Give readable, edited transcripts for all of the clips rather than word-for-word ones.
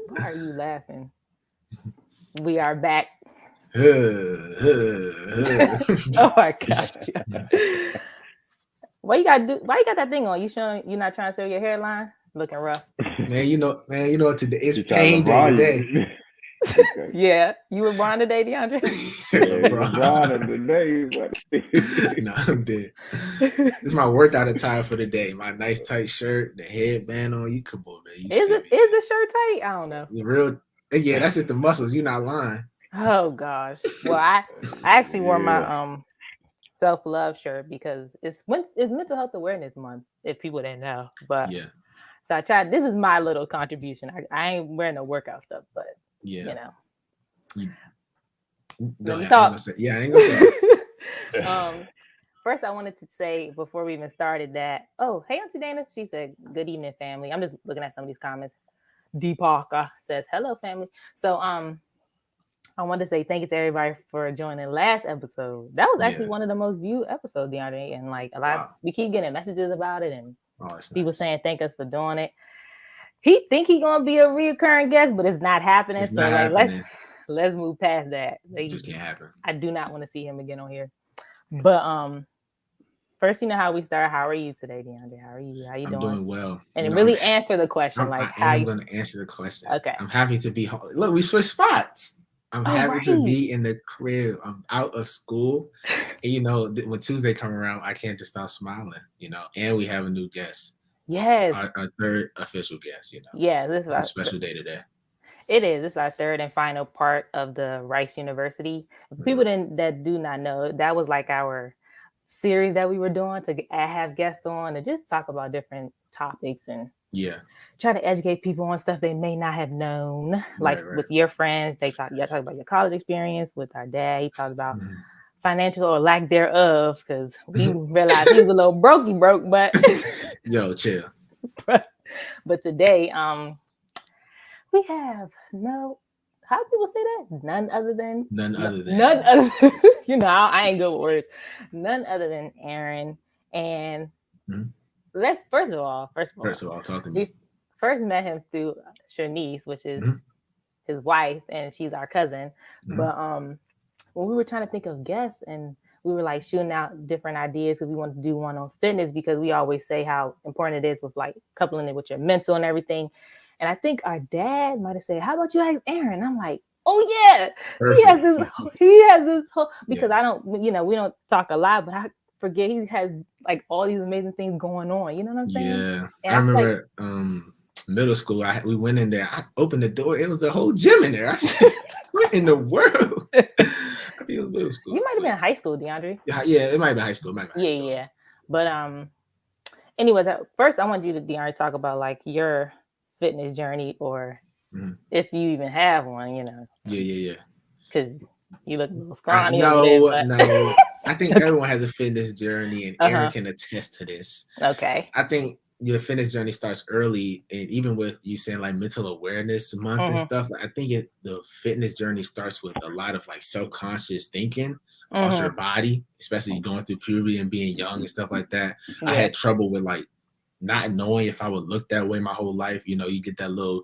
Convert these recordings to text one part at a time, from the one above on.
Why are you laughing? We are back. Oh my god. Why you got that thing on? You not trying to show your hairline? Looking rough. man, today it's You trying pain day LeBron today. you? Okay. Yeah. You were born today, DeAndre? Yeah, you LeBron LeBron. of the day, buddy. Nah, I'm dead. This is my workout attire for the day. My nice tight shirt, the headband on. You come on, man. You Is see it me. is the shirt tight? I don't know. The real yeah, that's just the muscles. You're not lying. Oh gosh. Well, I actually wore my Yeah. self-love shirt because it's mental health awareness month, if people didn't know. But Yeah. so I tried. This is my little contribution. I ain't wearing no workout stuff, but Yeah. you know, You, let me I ain't gonna talk. say. Yeah, I ain't gonna say it. um, First, I wanted to say before we even started that. Oh, hey, Auntie Dana. She said, "Good evening, family." I'm just looking at some of these comments. Deepaka says, "Hello, family." So, I want to say thank you to everybody for joining last episode. That was actually Yeah. one of the most viewed episodes, DeAndre, and like a lot. Wow. We keep getting messages about it, and Oh, that's people nice. saying thank us for doing it. He think he gonna be a reoccurring guest, but it's not happening. It's So not like happening. let's move past that. It Like, just can't happen. I do not want to see him again on here. But first, you know how we start. How are you today, DeAndre? How are you? How you I'm doing? doing well. And really answer the question, I like how am you. going to answer the question. Okay. I'm happy to be home. Look, we switched spots. I'm Oh happy to right. be in the crib. I'm out of school. And, when Tuesday come around, I can't just stop smiling, and we have a new guest, Yes. our third official guest, Yeah. This is It's a special day today. it is. This is our third and final part of the R.I.C.E University. For people that do not know, that was like our series that we were doing to have guests on and just talk about different topics and Yeah, try to educate people on stuff they may not have known. Like right. with your friends, y'all talk about your college experience. With our dad, he talked about financial or lack thereof, because we realized he was a little broke, but Yo, chill. but today, we have no. How do people say that? None other than None other none than. other. I ain't good with words. None other than Aaron. And Mhm. let's first of all, First of all, talk to me. we first met him through Shanice, which is Mhm. his wife, and she's our cousin. Mhm. But when we were trying to think of guests, and we were like shooting out different ideas because we wanted to do one on fitness, because we always say how important it is with like coupling it with your mental and everything. And I think our dad might have said, "How about you ask Aaron?" I'm like, "Oh yeah, Perfect. he has this whole," Yeah. because I don't, we don't talk a lot, but I forget he has like all these amazing things going on. You know what I'm saying? Yeah. And I I feel like remember middle school. We went in there. I opened the door. It was the whole gym in there. I said, "What in the world?" I think it was middle you school, might have but been in high school, DeAndre. yeah, it might be high school. It might be high Yeah, school. yeah. But anyways, first I want you to, DeAndre, talk about like your fitness journey, or Mhm. if you even have one, Yeah. because you look a little scrawny over there. No, But no. I think everyone has a fitness journey, and Aaron uh-huh. can attest to this. Okay. I think your fitness journey starts early, and even with you saying like mental awareness month and Mm-hmm. stuff, I think the fitness journey starts with a lot of like subconscious thinking about your Mm-hmm. body, especially going through puberty and being young and stuff like that. I Yeah. had trouble with like not knowing if I would look that way my whole life. You get that little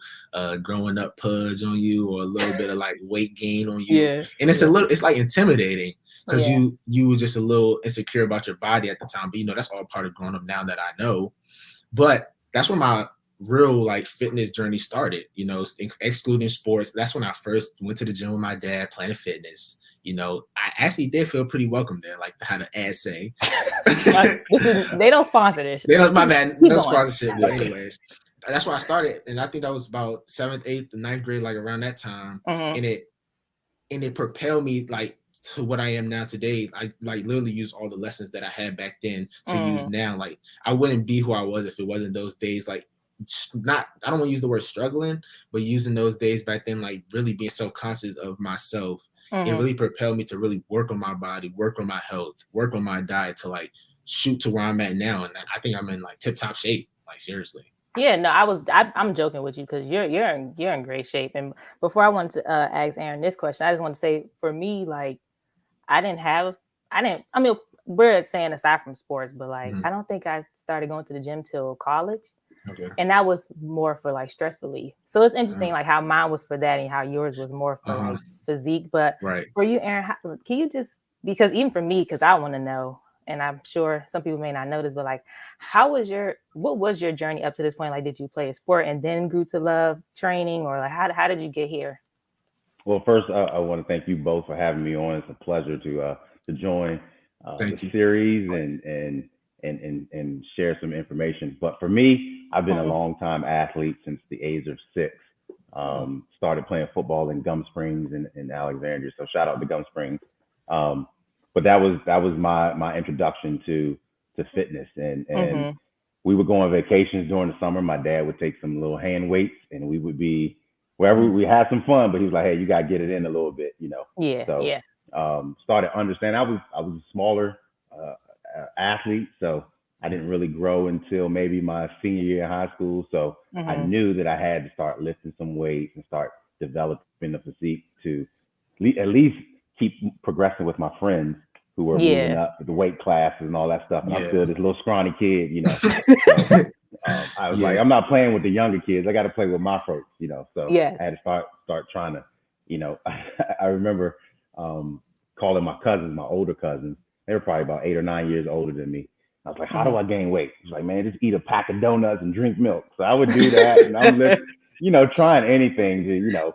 growing up pudge on you, or a little bit of like weight gain on you. Yeah. And it's like intimidating, because Yeah. you were just a little insecure about your body at the time. But that's all part of growing up now that I know. But that's where my real like fitness journey started, excluding sports. That's when I first went to the gym with my dad playing fitness. I actually did feel pretty welcome there, like how the ad say. They don't sponsor this. My bad, Keep no going. sponsorship. But anyways, that's where I started. And I think that was about 7th, 8th, and 9th grade, like around that time. Mm-hmm. And it propelled me like to what I am now today. I like literally use all the lessons that I had back then to use Mm-hmm. now. Like I wouldn't be who I was if it wasn't those days. Like I don't want to use the word struggling, but using those days back then, like really being so conscious of myself, it Mm-hmm. really propelled me to really work on my body, work on my health, work on my diet to like shoot to where I'm at now. And I think I'm in like tip top shape. Like seriously. Yeah, no, I'm joking with you because you're in great shape. And before I wanted to ask Aaron this question, I just want to say, for me, like I didn't have I didn't I mean, we're saying aside from sports, but like Mhm. I don't think I started going to the gym till college. Okay. And that was more for like stress relief. So it's interesting like how mine was for that and how yours was more for like physique. But Right. for you, Aaron, can you just, because even for me, because I want to know, and I'm sure some people may not know this, but like, what was your journey up to this point? Like, did you play a sport and then grew to love training, or like, how did you get here? Well, first, I want to thank you both for having me on. It's a pleasure to join the Thank you. series and share some information. But for me, I've been a long time athlete since the age of 6. Started playing football in Gum Springs in Alexandria. So shout out to Gum Springs. But that was my introduction to fitness, and we would go on vacations during the summer. My dad would take some little hand weights, and we would be wherever we had some fun. But he was like, "Hey, you gotta get it in a little bit," you know. Yeah. So Yeah. started understanding. I was a smaller athlete, so I didn't really grow until maybe my senior year in high school. So I knew that I had to start lifting some weights and start developing the physique to at least keep progressing with my friends who were moving up the weight classes and all that stuff. And I'm still this little scrawny kid, you know. So, I was like, I'm not playing with the younger kids. I got to play with my folks, you know. So I had to start trying to, you know. I remember calling my cousins, my older cousins. They were probably about 8 or 9 years older than me. I was like, how do I gain weight? He's like, man, just eat a pack of donuts and drink milk. So I would do that, and I'm you know, trying anything to, you know,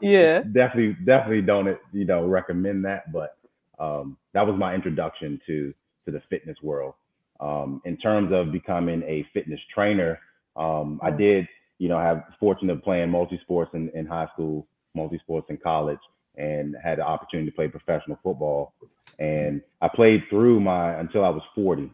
definitely don't, you know, recommend that. But that was my introduction to the fitness world. In terms of becoming a fitness trainer, I did, you know, have fortune of playing multi-sports in high school, multi-sports in college, and had the opportunity to play professional football. And I played through until I was 40.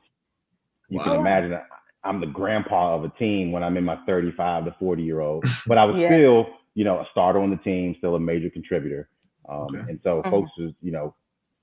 You can imagine I'm the grandpa of a team when I'm in my 35 to 40-year-old, but I was still, you know, a starter on the team, still a major contributor. And so folks was, you know,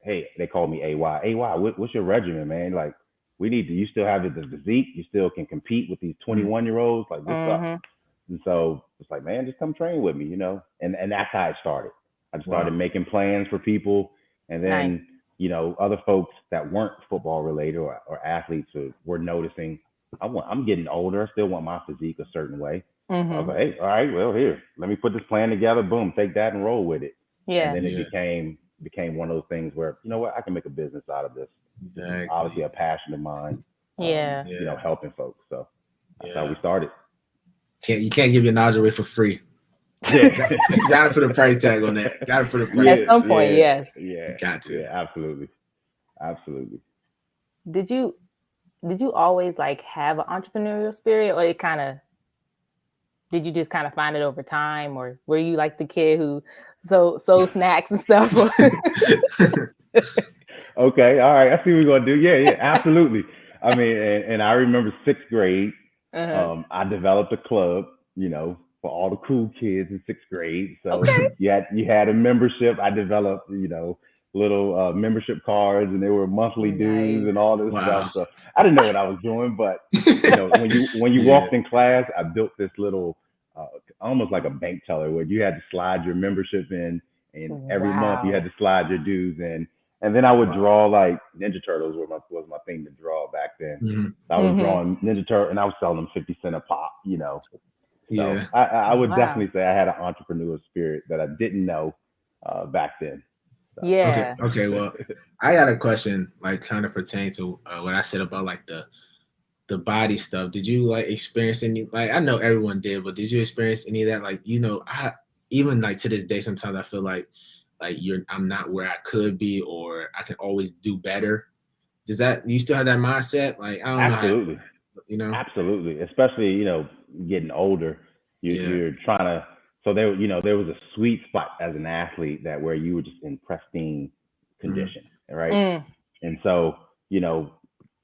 hey, they called me AY. What's your regimen, man? Like, you still have the physique, you still can compete with these 21-year-olds. Like, what's up? And so it's like, man, just come train with me, you know? And that's how it started. I just started making plans for people. And then, you know, other folks that weren't football related or athletes were noticing, I'm getting older. I still want my physique a certain way. I was like, hey, all right, well, here, let me put this plan together. Boom, take that and roll with it. And then it became one of those things where, you know what, I can make a business out of this. Exactly. Obviously a passion of mine. You know, helping folks. So that's how we started. You can't give your knowledge away for free. You gotta put a price tag on that. Gotta put a price at some point. Yeah, got to. Yeah, absolutely. Did you always like have an entrepreneurial spirit, or did you just kind of find it over time, or were you like the kid who sold snacks and stuff? Okay, all right, I see what we're gonna do. Yeah, absolutely. I mean, and I remember 6th grade. I developed a club, you know, for all the cool kids in 6th grade. So you had a membership. I developed, you know, little membership cards, and they were monthly dues and all this stuff. So I didn't know what I was doing, but you know, when you walked in class, I built this little almost like a bank teller where you had to slide your membership in, and every month you had to slide your dues in. And then I would draw like Ninja Turtles was my thing to draw back then. So I was drawing Ninja Turtle, and I was selling them 50 cents a pop, you know. So I would definitely say I had an entrepreneurial spirit that I didn't know back then. So. Yeah. Okay. Well, I got a question, like kind of pertain to what I said about like the body stuff. Did you like experience any? Like, I know everyone did, but did you experience any of that? Like, you know, even like to this day, sometimes I feel like I'm not where I could be, or I can always do better. You still have that mindset? Like, I don't Absolutely. know. You know, absolutely. Especially, you know, getting older, you're trying to. So there was a sweet spot as an athlete that where you were just in pristine condition, right? And so, you know,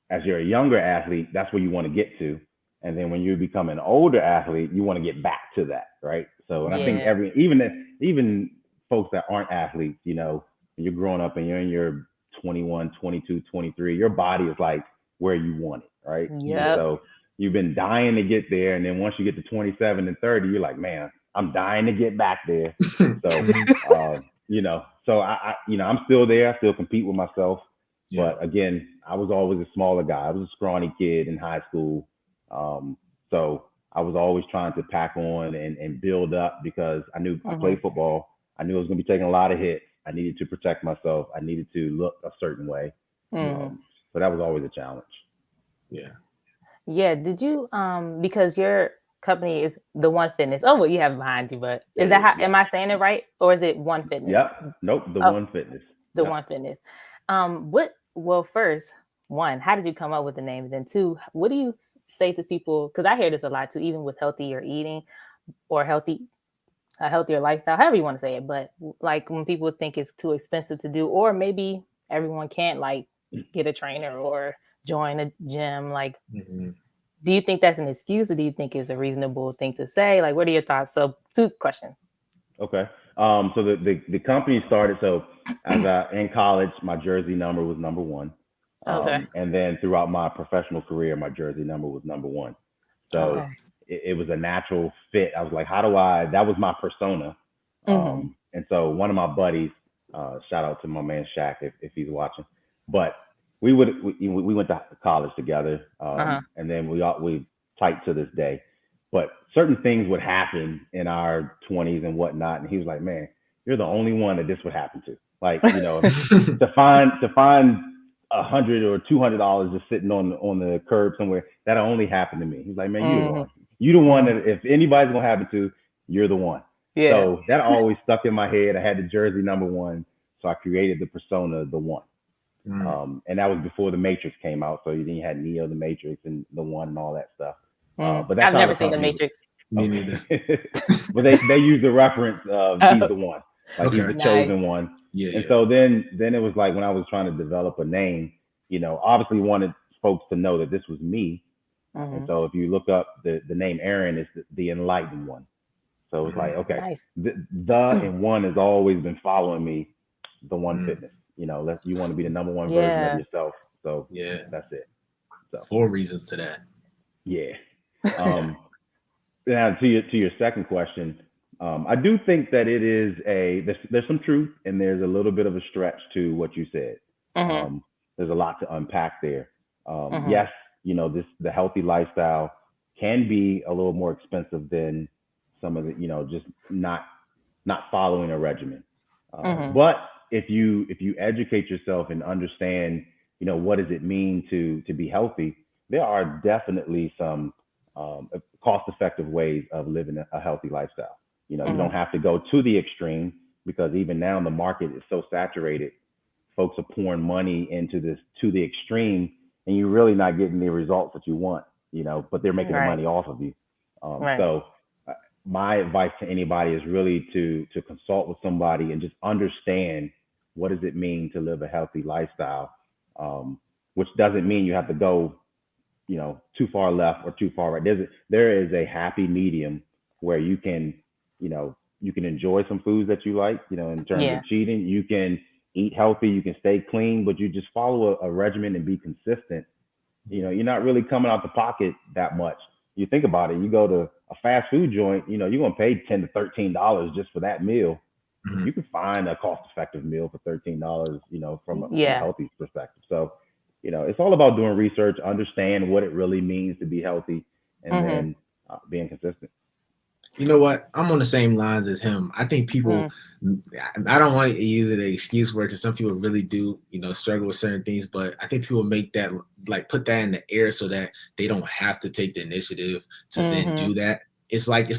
as you're a younger athlete, that's where you want to get to. And then when you become an older athlete, you want to get back to that, right? So, and I think even folks that aren't athletes, you know, when you're growing up and you're in your 21, 22, 23, your body is like where you want it, right? So you've been dying to get there. And then once you get to 27 and 30, you're like, man, I'm dying to get back there. So, you know, so I'm still there. I still compete with myself. But again, I was always a smaller guy. I was a scrawny kid in high school. So I was always trying to pack on and build up because I knew I Mm-hmm. played football. I knew I was going to be taking a lot of hits. I needed to protect myself. I needed to look a certain way. Mm-hmm. So that was always a challenge. Yeah. Yeah. Did you because your company is the One Fitness? Oh, well, you have it behind you, but is that how? Yeah. Am I saying it right, or is it One Fitness? Yep. Nope. The Oh, One Fitness. the Yep. One Fitness. What? Well, first, one, how did you come up with the name? And then two, what do you say to people? Because I hear this a lot too, even with healthier eating or a healthier lifestyle, however you want to say it. But like when people think it's too expensive to do, or maybe everyone can't like get a trainer or join a gym. Like, Mm-hmm. do you think that's an excuse, or do you think it's a reasonable thing to say? Like, what are your thoughts? So, two questions. Okay. So the company started. So as in college, my jersey number was number one. Okay. And then throughout my professional career, my jersey number was number one. So Okay. it was a natural fit. I was like, how do I? That was my persona. Mm-hmm. And so one of my buddies, shout out to my man Shaq if he's watching, but we went to college together, Uh-huh. and then we tight to this day. But certain things would happen in our 20s and whatnot, and he was like, "Man, you're the only one that this would happen to." Like, to find $100 or $200 just sitting on the curb somewhere, that only happened to me. He's like, "Man, you the Mm-hmm. one. You the one that if anybody's gonna happen to, you're the one." Yeah. So that always stuck in my head. I had the jersey number one, so I created the persona, the one. And that was before the Matrix came out. So then you had Neo, the Matrix, and the One, and all that stuff. But that's I've how never the seen the company. Matrix. Me neither. But they use the reference of he's the one, like he's the Okay. chosen one. Yeah. And Yeah. so then it was like when I was trying to develop a name, obviously wanted folks to know that this was me. And Mm-hmm. so if you look up the name Aaron, is the enlightened one. So it's like, okay, Nice. the and one has always been following me, the One Mm. Fitness. You want to be the number one version Yeah. of yourself. So Yeah. that's it. So 4 reasons to that. yeah. Now to your second question, I do think that it is there's some truth and there's a little bit of a stretch to what you said. Mm-hmm. There's a lot to unpack there. Mm-hmm. Yes, the healthy lifestyle can be a little more expensive than some of the just not following a regimen. Mm-hmm. But if you educate yourself and understand what does it mean to be healthy, there are definitely some cost-effective ways of living a healthy lifestyle. You don't have to go to the extreme because even now the market is so saturated. Folks are pouring money into this to the extreme, and you're really not getting the results that you want. But they're making the Right. money off of you. Right. So my advice to anybody is really to consult with somebody and just understand what does it mean to live a healthy lifestyle, which doesn't mean you have to go too far left or too far right. There is a happy medium where you can enjoy some foods that you like, in terms Yeah. of cheating. You can eat healthy, you can stay clean, but you just follow a regimen and be consistent. You're not really coming out the pocket that much. You think about it, you go to a fast food joint, you're going to pay $10 to $13 just for that meal. Mhm. You can find a cost-effective meal for $13, from a Yeah. healthy perspective. So, it's all about doing research, understand what it really means to be healthy, and Mm-hmm. then being consistent. You know what? I'm on the same lines as him. I think people, I don't want to use it as an excuse word because some people really do, struggle with certain things. But I think people make that, like, put that in the air so that they don't have to take the initiative to then do that. It's like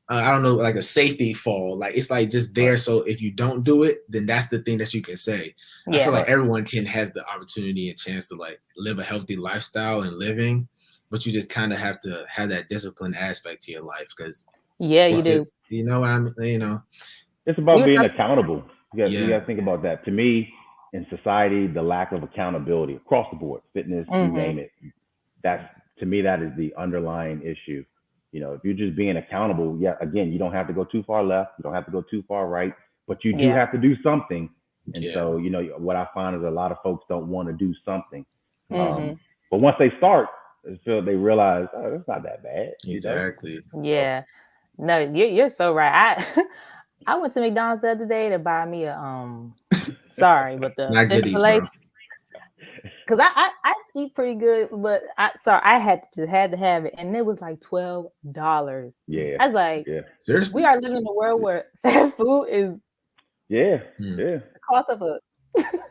I don't know, like a safety fall. Like it's like just there. So if you don't do it, then that's the thing that you can say. Yeah. I feel like everyone has the opportunity and chance to like live a healthy lifestyle and living. But you just kind of have to have that discipline aspect to your life because you do. You know what I mean? It's about being accountable. You got to think about that. To me, in society, the lack of accountability across the board, fitness, you name it. To me, that is the underlying issue. If you're just being accountable, again, you don't have to go too far left, you don't have to go too far right, but you do have to do something. And so, what I find is a lot of folks don't want to do something. But once they start, they realize, oh, that's not that bad. Exactly. Yeah. No, you're so right. I went to McDonald's the other day to buy me a sorry, but the Not fish goodies, fillet. bro. Cause I eat pretty good, but I had to have it, and it was like $12. Yeah. I was like, Seriously? we are living in a world where fast food is Yeah. Hmm. Yeah. the cost of a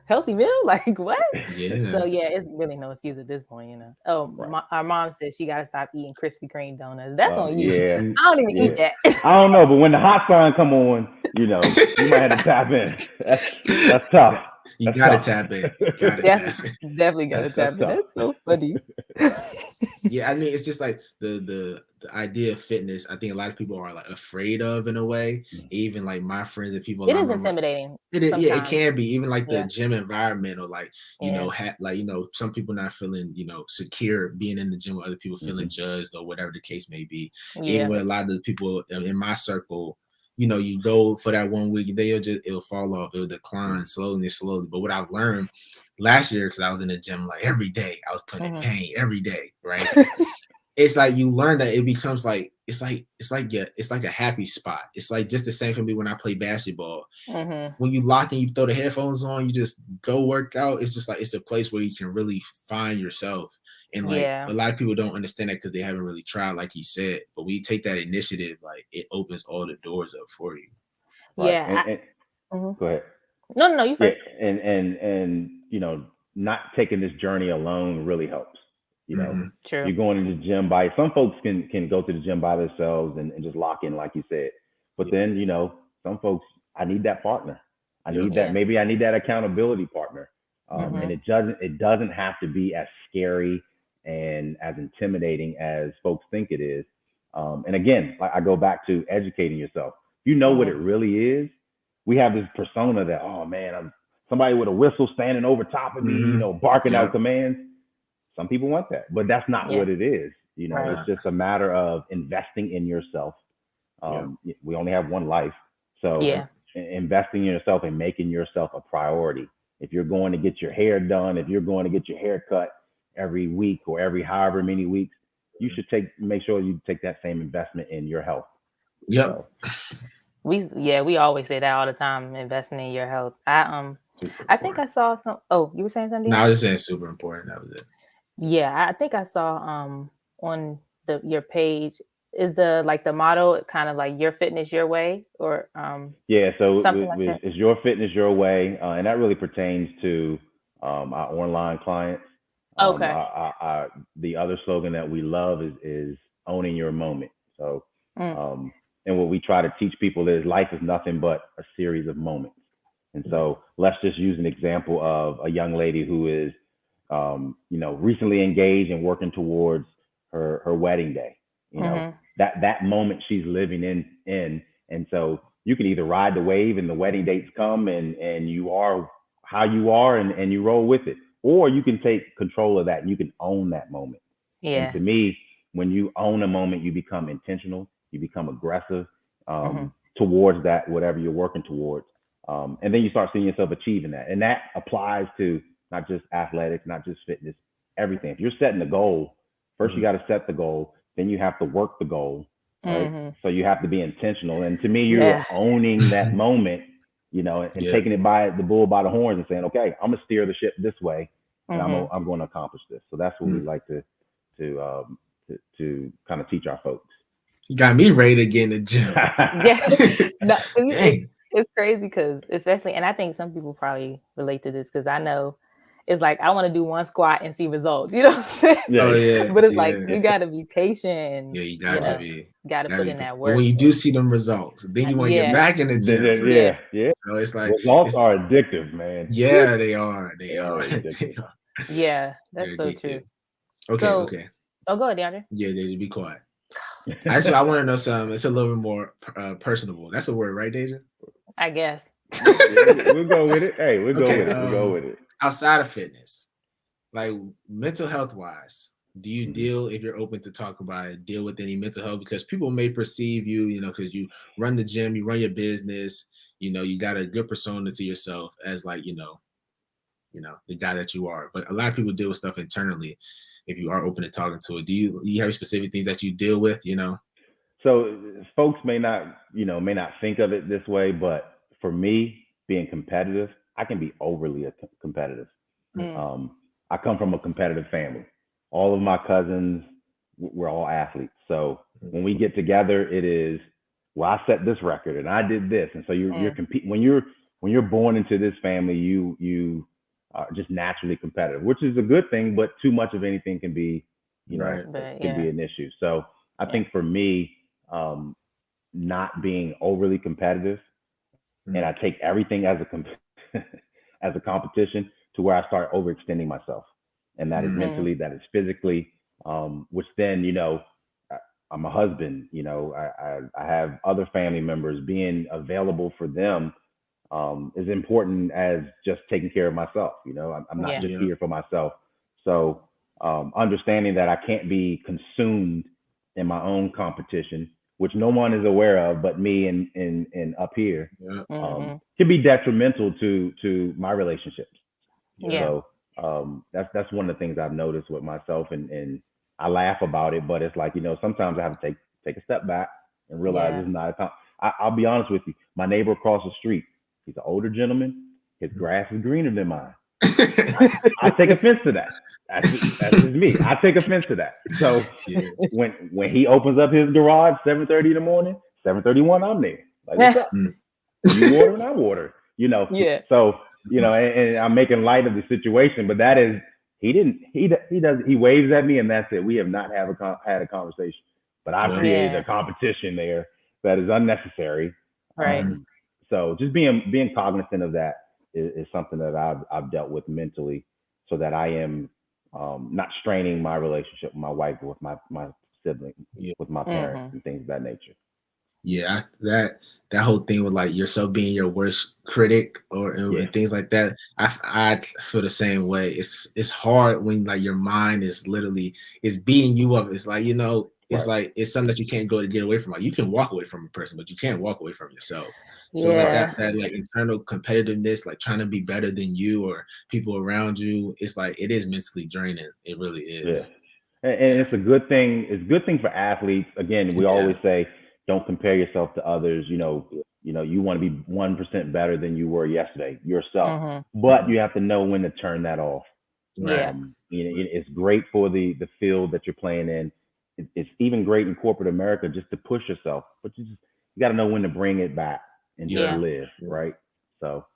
healthy meal. Like what? Yeah. So yeah, it's really no excuse at this point, you know. Oh, Right. our mom said she got to stop eating Krispy Kreme donuts. That's on you. Yeah. I don't even Yeah. eat that. I don't know, but when the hot sign come on, you know, you might have to tap in. That's tough. You That's gotta tough. tap in. Gotta tap in. Definitely got to tap in. tough. That's so funny. Yeah, I mean, it's just like the idea of fitness. I think a lot of people are like afraid of in a way. Even like my friends and people. It I is remember, intimidating. it is, yeah, it Sometimes. can be even like the Yeah. gym environment or like Yeah. like some people not feeling secure being in the gym with other people feeling judged or whatever the case may be. Yeah. Even with a lot of the people in my circle, you go for that 1 week, then it'll fall off, it'll decline slowly. But what I've learned last year, because I was in the gym like every day, I was putting in pain every day, right? It's like you learn that it becomes like it's like a happy spot. It's like just the same for me when I play basketball. When you lock and you throw the headphones on, you just go work out. It's just like it's a place where you can really find yourself. And like a lot of people don't understand that because they haven't really tried, like he said. But when you take that initiative, like it opens all the doors up for you. Right. Yeah. Go ahead. No, you first. Yeah, and not taking this journey alone really helps. True. You're going to the gym by some folks can go to the gym by themselves and just lock in, like you said. But then some folks, I need that partner. I need that. Maybe I need that accountability partner. And it doesn't have to be as scary and as intimidating as folks think it is. And again, I go back to educating yourself. You know what it really is. We have this persona that, oh man, I'm somebody with a whistle standing over top of me, barking out commands. Some people want that, but that's not what it is. It's just a matter of investing in yourself. We only have one life. So investing in yourself and making yourself a priority. If you're going to get your hair done, if you're going to get your hair cut every week or every however many weeks, you should make sure you take that same investment in your health. Yep. So, we always say that all the time, investing in your health. I think I saw some. Oh, you were saying something? No, I was just saying super important. That was it. Yeah, I think I saw on your page is the motto kind of like your fitness your way or so something like that. It's your fitness your way, and that really pertains to our online clients. Okay. The other slogan that we love is owning your moment. So and what we try to teach people is life is nothing but a series of moments. And so let's just use an example of a young lady who is recently engaged and working towards her wedding day. That moment she's living in. And so you can either ride the wave and the wedding dates come and you are how you are and you roll with it, or you can take control of that and you can own that moment. Yeah. And to me, when you own a moment, you become intentional, you become aggressive towards that, whatever you're working towards. And then you start seeing yourself achieving that. And that applies to not just athletics, not just fitness, everything. If you're setting a goal, first you got to set the goal, then you have to work the goal. Right? So you have to be intentional. And to me, you're owning that moment, and taking it by the bull by the horns and saying, okay, I'm gonna steer the ship this way, and I'm going to accomplish this. So that's what we like to kind of teach our folks. You got me ready to get in the gym. It's crazy because especially, and I think some people probably relate to this because I know it's like I want to do one squat and see results. You know what I'm saying? But it's like you got to be patient. Yeah, you got to be. Got to put in that work. But when you do see them results, then you want to get back in the gym. Yeah. So it's like results are addictive, man. Yeah, they are. They are. Yeah, that's so true. Okay. Oh, go ahead, DeAndre. Yeah, Deja, be quiet. Actually, I want to know something. It's a little bit more personable. That's a word, right, Deja? I guess. We'll go with it. Hey, we'll go with it. Outside of fitness, like mental health wise, do you deal, if you're open to talk about it, deal with any mental health? Because people may perceive you, because you run the gym, you run your business, you got a good persona to yourself as like, the guy that you are. But a lot of people deal with stuff internally. If you are open to talking to it, do you have specific things that you deal with, So folks may not think of it this way, but for me, being competitive, I can be overly competitive. I come from a competitive family. All of my cousins, we're all athletes. So when we get together, it is, well, I set this record and I did this. And so you're competing when you're born into this family, you are just naturally competitive, which is a good thing, but too much of anything can be, be an issue. So I think for me, not being overly competitive, and I take everything as as a competition to where I start overextending myself, and that is mentally, that is physically, which then, I'm a husband, I have other family members. Being available for them is important as just taking care of myself. I'm not just here for myself. So understanding that I can't be consumed in my own competition, which no one is aware of but me and up here, can be detrimental to my relationships. So that's one of the things I've noticed with myself, and I laugh about it, but it's like, sometimes I have to take a step back and realize it's not a time. I'll be honest with you. My neighbor across the street, he's an older gentleman. His grass is greener than mine. I take offense to that. That's just me. I take offense to that. So when he opens up his garage 7:30 in the morning, 7:31, I'm there. Like, what's up? You water and I water. So and I'm making light of the situation, but that is, he waves at me and that's it. We have not had a conversation, but I've created a competition there that is unnecessary. Right. So just being cognizant of that is something that I've dealt with mentally, so that I am not straining my relationship with my wife, with my sibling, with my parents, and things of that nature. Yeah, that whole thing with like yourself being your worst critic and things like that. I feel the same way. It's hard when like your mind is literally beating you up. It's like, it's like it's something that you can't go to get away from. Like you can walk away from a person, but you can't walk away from yourself. So it's like that like internal competitiveness, like trying to be better than you or people around you. It's like it is mentally draining. It really is. Yeah. And it's a good thing. It's a good thing for athletes. Again, we always say, don't compare yourself to others. You want to be 1% better than you were yesterday, yourself. But you have to know when to turn that off. It's great for the field that you're playing in. It's even great in corporate America just to push yourself, but you got to know when to bring it back and just live, right? So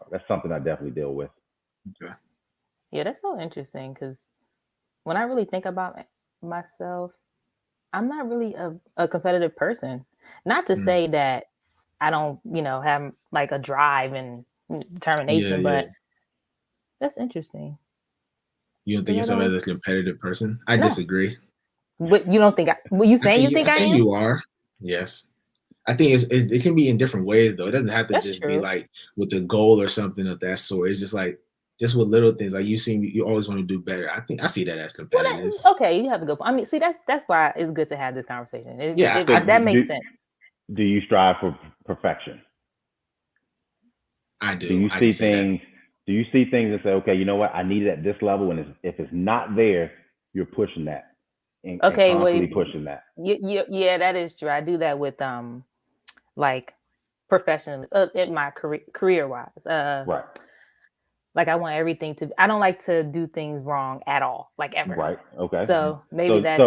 that's something I definitely deal with. Okay. Yeah, that's so interesting, because when I really think about myself, I'm not really a competitive person. Not to say that I don't, have like a drive and determination, but that's interesting. You don't think yourself as a competitive person? I disagree. But you don't think you saying you think I am? You are. Yes. I think it can be in different ways though. It doesn't have to just be like with a goal or something of that sort. It's just like just with little things, like you always want to do better. I think I see that as competitive. Well, okay, you have to go. I mean, see, that's why it's good to have this conversation. That makes sense. Do you strive for perfection? I do. Do you see things? Do you see things and say, okay, you know what? I need it at this level, and if it's not there, you're pushing that. And constantly pushing that. Yeah, that is true. I do that with like professionally, in my career wise. Right. Like I want everything I don't like to do things wrong at all, like ever. Right. Okay. So maybe that's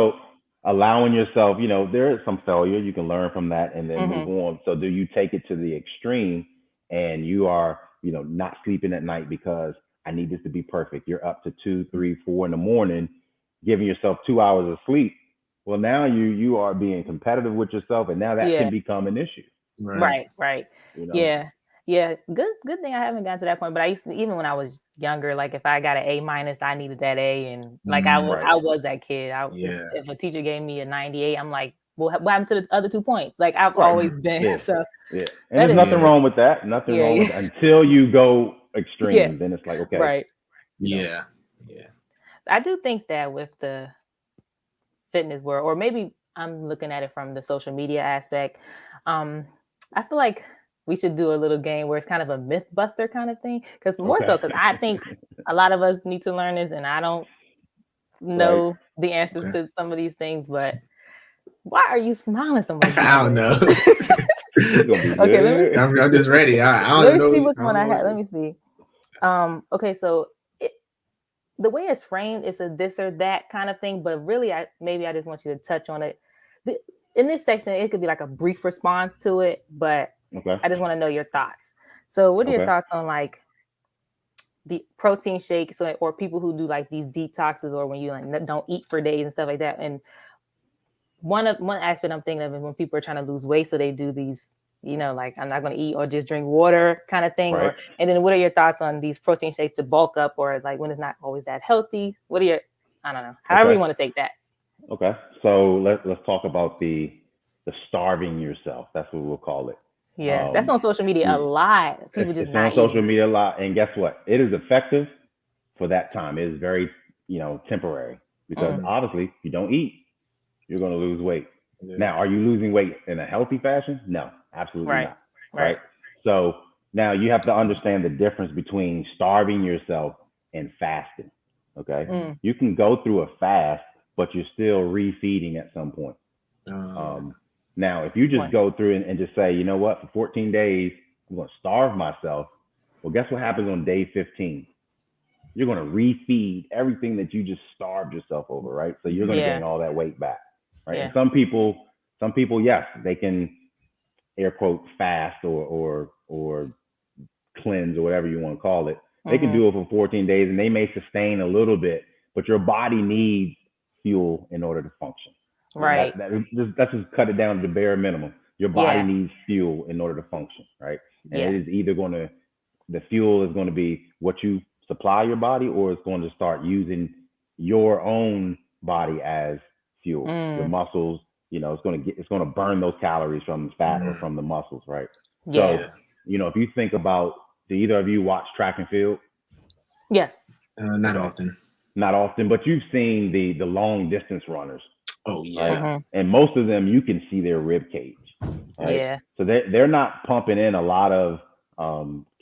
allowing yourself, there is some failure. You can learn from that and then move on. So do you take it to the extreme and you are, not sleeping at night because I need this to be perfect? You're up to 2, 3, 4 in the morning, giving yourself 2 hours of sleep. Well, now you are being competitive with yourself, and now that can become an issue. Right. Yeah. Good thing I haven't gotten to that point. But I used to, even when I was younger, like if I got an A-, I needed that A, and like I was that kid. If a teacher gave me a 98, I'm like, well, what happened to the other 2 points? Like I've always been. Yeah. So and there's nothing wrong with that. Nothing wrong with that until you go extreme. Then it's like, okay. Right. Yeah. I do think that with the fitness world, or maybe I'm looking at it from the social media aspect, I feel like we should do a little game where it's kind of a myth buster kind of thing. Because I think a lot of us need to learn this, and I don't know the answers to some of these things. But why are you smiling so much? I don't know. Okay, I'm just ready. I don't know. Let me see which one I had. Let me see. Okay, so the way it's framed, it's a this or that kind of thing. But really, I just want you to touch on it. In this section, it could be like a brief response to it, but Okay. I just want to know your thoughts. So what are your Okay. thoughts on like the protein shakes or people who do like these detoxes, or when you like don't eat for days and stuff like that? And one aspect I'm thinking of is when people are trying to lose weight, so they do these, like I'm not going to eat or just drink water kind of thing. Right. And then what are your thoughts on these protein shakes to bulk up, or like when it's not always that healthy? What are your, I don't know, however you want to take that. Okay. So let's talk about the starving yourself. That's what we'll call it. Yeah, that's on social media a lot. People just not on social media a lot. And guess what? It is effective for that time. It is very, temporary, because obviously if you don't eat, you're going to lose weight. Yeah. Now, are you losing weight in a healthy fashion? No, absolutely not. Right. So now you have to understand the difference between starving yourself and fasting. Okay. You can go through a fast, but you're still refeeding at some point. Now, if you just go through and just say, you know what, for 14 days, I'm going to starve myself. Well, guess what happens on day 15? You're going to refeed everything that you just starved yourself over, right? So you're going to gain all that weight back, right? Yeah. And some people, yes, they can air quote fast or cleanse or whatever you want to call it. They can do it for 14 days and they may sustain a little bit, but your body needs fuel in order to function. Right. That's just cut it down to the bare minimum. Your body needs fuel in order to function, right? And it is either the fuel is going to be what you supply your body, or it's going to start using your own body as fuel. Your muscles, it's going to burn those calories from the fat or from the muscles, right? Yeah. So, if you think about, do either of you watch track and field? Yes. Not often. Not often, but you've seen the long distance runners. Oh yeah. Right? And most of them, you can see their rib cage. Right? Yeah. So they're not pumping in a lot of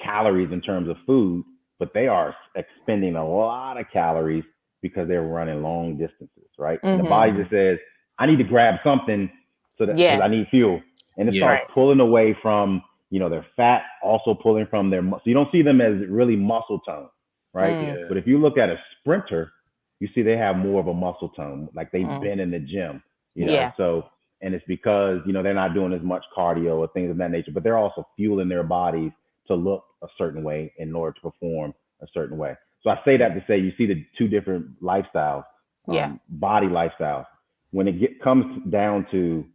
calories in terms of food, but they are expending a lot of calories because they're running long distances, right? And the body just says, I need to grab something so that because I need fuel. And it starts pulling away from, their fat, also pulling from their muscle. So you don't see them as really muscle tone, right? But if you look at a sprinter, you see they have more of a muscle tone, like they've been in the gym, So, and it's because, they're not doing as much cardio or things of that nature, but they're also fueling their bodies to look a certain way in order to perform a certain way. So I say that to say, you see the two different lifestyles, body lifestyles. When it comes down to,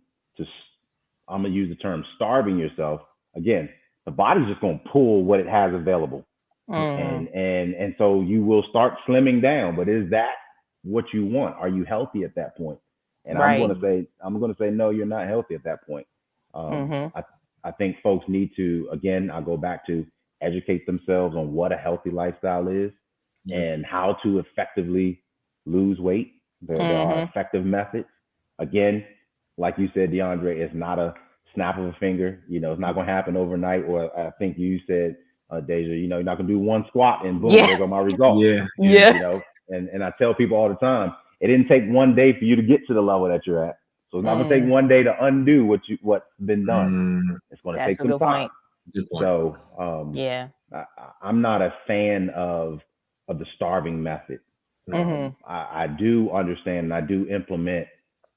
I'm going to use the term starving yourself, again, the body's just going to pull what it has available. And so you will start slimming down, but is that what you want? Are you healthy at that point? And I'm going to say, no, you're not healthy at that point. I think folks need to, again, I'll go back to educate themselves on what a healthy lifestyle is and how to effectively lose weight. There are effective methods. Again, like you said, DeAndre, it's not a snap of a finger. It's not going to happen overnight. Or I think you said, Deja, you're not gonna do one squat and boom, there go my results. And I tell people all the time, it didn't take one day for you to get to the level that you're at. So it's not gonna take one day to undo what's been done. It's gonna take some time. So I'm not a fan of the starving method. I do understand and I do implement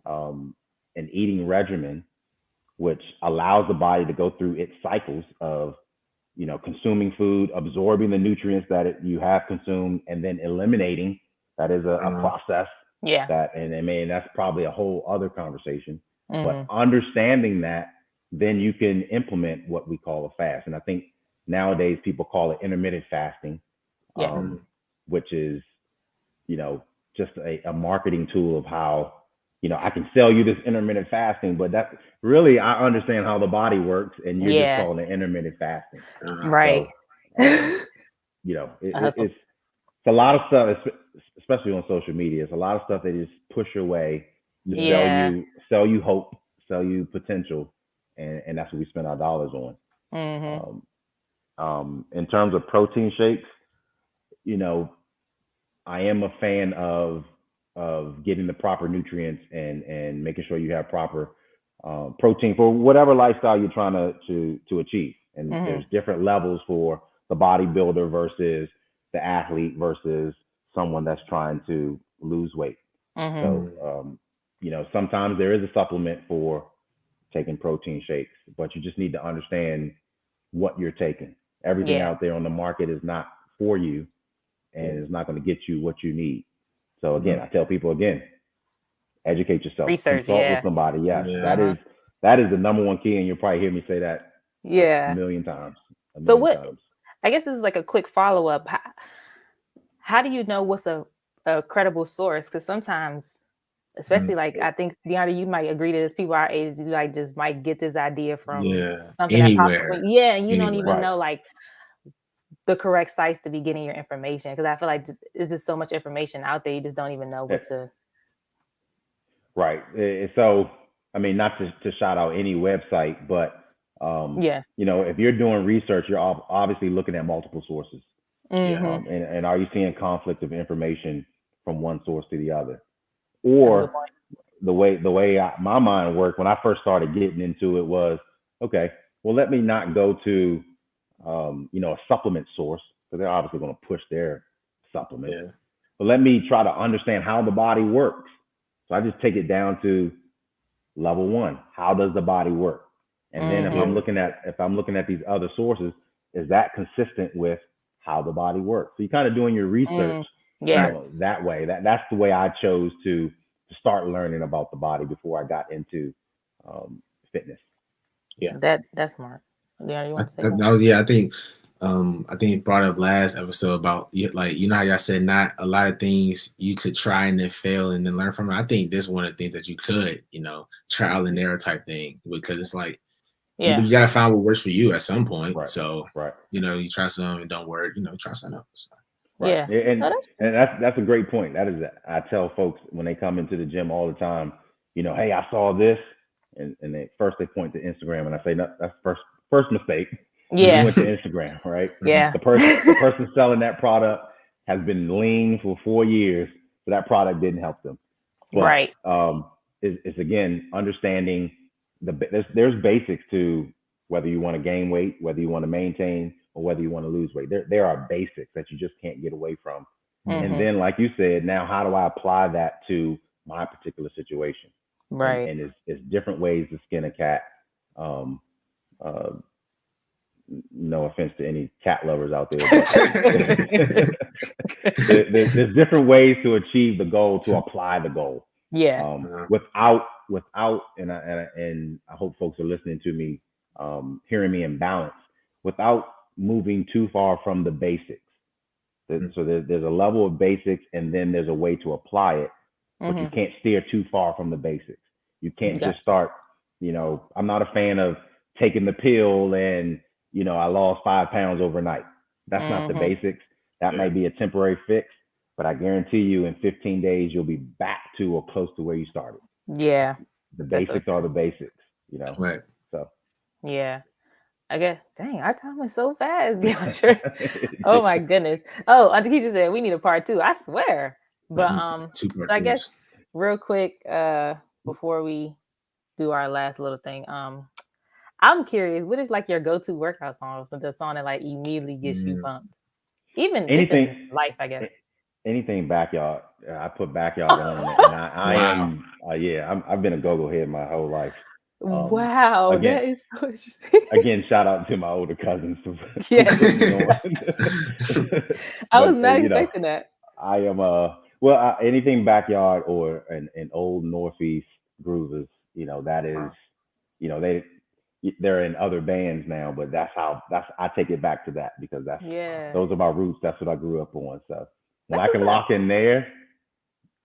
an eating regimen which allows the body to go through its cycles of consuming food, absorbing the nutrients that you have consumed, and then eliminating. That is a process. And that's probably a whole other conversation. But understanding that, then you can implement what we call a fast. And I think nowadays people call it intermittent fasting, which is, just a marketing tool of how, I can sell you this intermittent fasting, but that really, I understand how the body works, and you're just calling it intermittent fasting. Right. So, it's a lot of stuff, especially on social media. It's a lot of stuff they just push your way to sell you hope, sell you potential. And that's what we spend our dollars on. In terms of protein shakes, I am a fan of getting the proper nutrients and making sure you have proper protein for whatever lifestyle you're trying to achieve. And there's different levels for the bodybuilder versus the athlete versus someone that's trying to lose weight. Mm-hmm. So, sometimes there is a supplement for taking protein shakes, but you just need to understand what you're taking. Everything Yeah. out there on the market is not for you and is not going to get you what you need. So again, I tell people educate yourself, Research, consult yeah. with somebody. Yes, Yeah. that is the number one key, and you'll probably hear me say that a Yeah. million times. So what? I guess this is like a quick follow up. How do you know what's a credible source? Because sometimes, especially like I think DeAndre, you might agree to this. People our age, you like just might get this idea from something that pops up. Anywhere. Yeah, and you don't even Right. know like the correct sites to be getting your information. Because I feel like there's just so much information out there, you just don't even know what to. Right. So, I mean, not to shout out any website, but if you're doing research, you're obviously looking at multiple sources. Mm-hmm. And are you seeing conflict of information from one source to the other? Or the way my mind worked when I first started getting into it was, okay, well, let me not go to, a supplement source, because they're obviously going to push their supplement. Yeah. But let me try to understand how the body works. So I just take it down to level one. How does the body work? And then if I'm looking at these other sources, is that consistent with how the body works? So you're kind of doing your research that way. That's the way I chose to start learning about the body before I got into fitness. Yeah, that's smart. Yeah, you want to say that? Yeah, I think you brought up last episode about like, how y'all said not a lot of things you could try and then fail and then learn from it. I think this is one of the things that you could, trial and error type thing, because it's like you gotta find what works for you at some point. Right. So you try something and don't work, try something else. So. Right. Yeah. And that's a great point. That is, I tell folks when they come into the gym all the time, hey, I saw this, and they point to Instagram, and I say, no, that's first mistake. Yeah. You went to Instagram, right? Yeah. The person selling that product has been lean for 4 years, so that product didn't help them. But, right. It's again understanding there's basics to whether you want to gain weight, whether you want to maintain, or whether you want to lose weight. There are basics that you just can't get away from. Mm-hmm. And then, like you said, now how do I apply that to my particular situation? Right. And it's different ways to skin a cat. No offense to any cat lovers out there. There's different ways to achieve the goal, to apply the goal. Yeah. Without, and I hope folks are listening to me, hearing me in balance, without moving too far from the basics. So there's a level of basics, and then there's a way to apply it, but you can't steer too far from the basics. You can't just start, I'm not a fan of taking the pill and, I lost 5 pounds overnight. That's not the basics. That might be a temporary fix, but I guarantee you in 15 days, you'll be back to or close to where you started. Yeah. The basics are the basics, Right. So. Yeah. I guess, dang, our time went so fast. Oh my goodness. Oh, I think he just said we need a part 2. I swear. But so I guess real quick, before we do our last little thing, I'm curious, what is like your go-to workout song? So the song that like immediately gets you pumped. Even anything in life, I guess. Anything backyard. I put backyard on it, and I am I've been a go-go head my whole life. Wow, again, that is so interesting. Again, shout out to my older cousins. Yeah. I was not expecting that. I am anything backyard or an old Northeast groovers, that is, they're in other bands now, but I take it back to that, because those are my roots. That's what I grew up on. So when I can lock in there,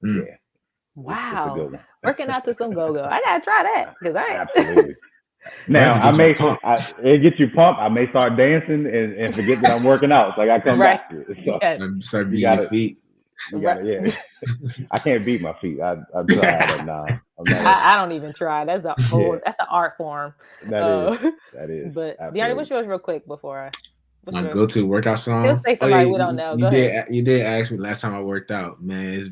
yeah. Wow. It's a good one. Working out to some go-go. I gotta try that, because absolutely. Now it gets you pumped. I may start dancing and forget that I'm working out. So I gotta come back to it. So start beating your feet. I can't beat my feet. I tried, and I don't even try. That's a whole. That's an art form. That is. But DeAndre, what's yours, real quick before my go-to workout song? He'll say somebody we don't know. You did ask me last time I worked out, man. It's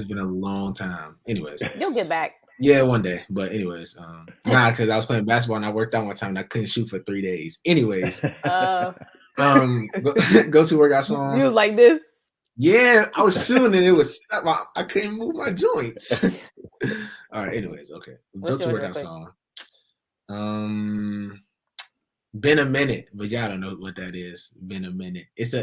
been a long time. Anyways, you'll get back. Yeah, one day. But anyways, because I was playing basketball and I worked out one time and I couldn't shoot for 3 days. Anyways, go to workout song. You like this? Yeah, I was shooting and it was I couldn't move my joints. All right. Anyways, okay. Go What's to yours that real quick? song. Been a minute, but y'all don't know what that is. Been a minute. It's a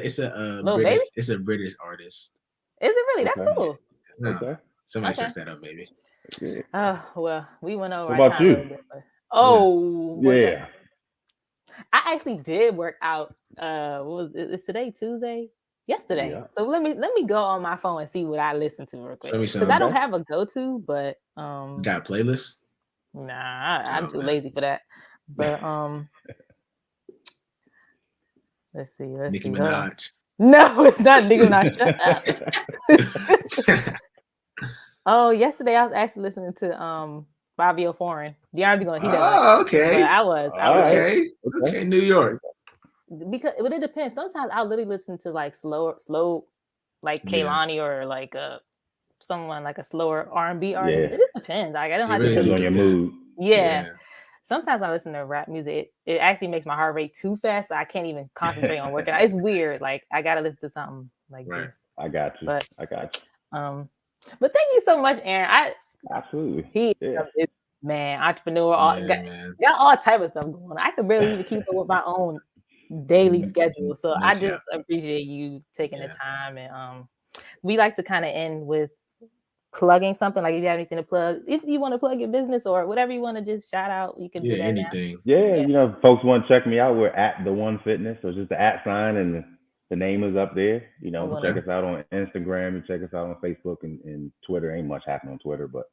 Lil British. Baby? It's a British artist. Is it really? That's Okay. cool. No, Okay. somebody Okay. search that up, maybe. Yeah. Oh well, we went over What our about time a you? little bit. But, oh, well, guess Yeah. I actually did work out. What was it's today? Tuesday? Yesterday. Yeah. So let me go on my phone and see what I listened to real quick. Show me Because some. I don't Okay. have a go-to, but You got a playlist? nah, I'm Oh, too man. lazy for that. But let's see. Nicki Hold on. Minaj. No, it's not Nicki Minaj. Shut up. Oh, yesterday I was actually listening to Fabio Foreign. DRB going, he doesn't like Oh, it. okay. But I was Okay. Okay. New York. because but it depends. Sometimes I'll literally listen to like slow like Yeah. Kehlani or like someone like a slower R&B artist. Yeah. It just depends. Like I don't It have really to Depends keep on your Yeah. mood. Yeah. Sometimes I listen to rap music. It actually makes my heart rate too fast, so I can't even concentrate on working out. It's weird. Like I gotta listen to something like Right. this. I got you. But I got you. but thank you so much, Aaron. Absolutely. He Yeah. is man, entrepreneur, Yeah, man. got all type of stuff going on. I could barely even keep up with my own daily schedule. So No I cap. just appreciate you taking the Yeah. time. And we like to kind of end with plugging something. Like if you have anything to plug, if you want to plug your business or whatever you want to just shout out, you can do Yeah, that now. anything. Yeah, Yeah. you know, folks want to check me out. We're at The One Fitness, so just the @ sign and the name is up there. You know, I'm check gonna- us out on Instagram and check us out on Facebook and Twitter. Ain't much happening on Twitter, but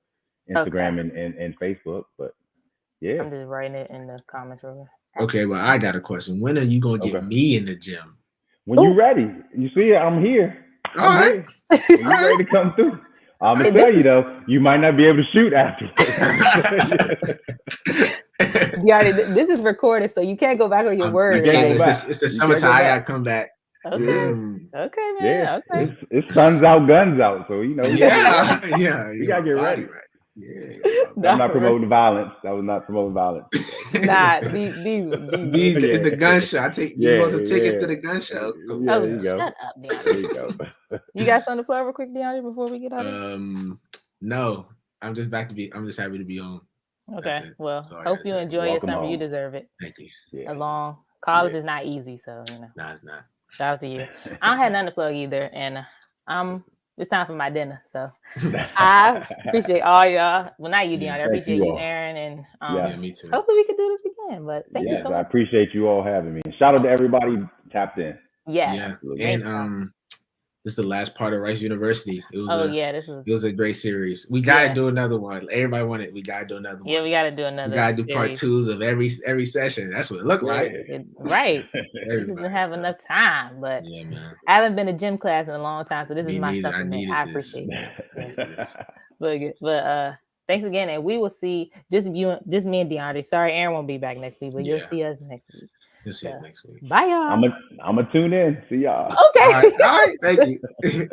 Instagram and Facebook. But yeah, I'm just writing it in the comments over. Okay, well, I got a question. When are you gonna get Okay. me in the gym? when you ready, you see, I'm here. All right. When you ready to come through. I'm gonna tell you though, you might not be able to shoot afterwards. This is recorded, so you can't go back on your word. Again, go it's back. the You summertime. can't go I back. gotta come back. Okay. Mm. Okay, man. Yeah, Okay. it's sun's out, guns out. So you know, Yeah, yeah. you gotta get ready. Right. Yeah. I'm not promoting violence. I was not promoting violence. Nah, these It's the gun show. You want some tickets to the gun show? Yeah, there you go. Shut up, DeAndre. There you go. You got something to plug real quick, DeAndre, before we get out of No. I'm just happy to be on. Okay. Well, Sorry, hope that's you it. enjoy your Welcome summer. You home. deserve it. Thank you. Yeah. Along college Yeah. is not easy, so you know. No, it's not. Shout out to you. I don't have nothing to plug either, and it's time for my dinner. So I appreciate all y'all. Well, not you, DeAndre. I appreciate you you, all. Aaron, and Yeah, me too. hopefully we can do this again. But thank you Yes, so I much. appreciate you all having me. Shout out to everybody tapped in. Yeah. Yeah. And this is the last part of R.I.C.E University. It was a great series. We gotta do another one. Everybody wanted. We gotta do another one. Yeah, we gotta do another. We gotta do part 2s of every session. That's what it looked like. Right. We just didn't have enough time, but yeah, man. I haven't been to gym class in a long time, so this is my neither. supplement. I appreciate this. But thanks again, and we will see just me and DeAndre. Sorry, Aaron won't be back next week, but you'll see us next week. You'll see us next week. Bye, y'all. I'm gonna tune in. See y'all. Okay. All right. Thank you.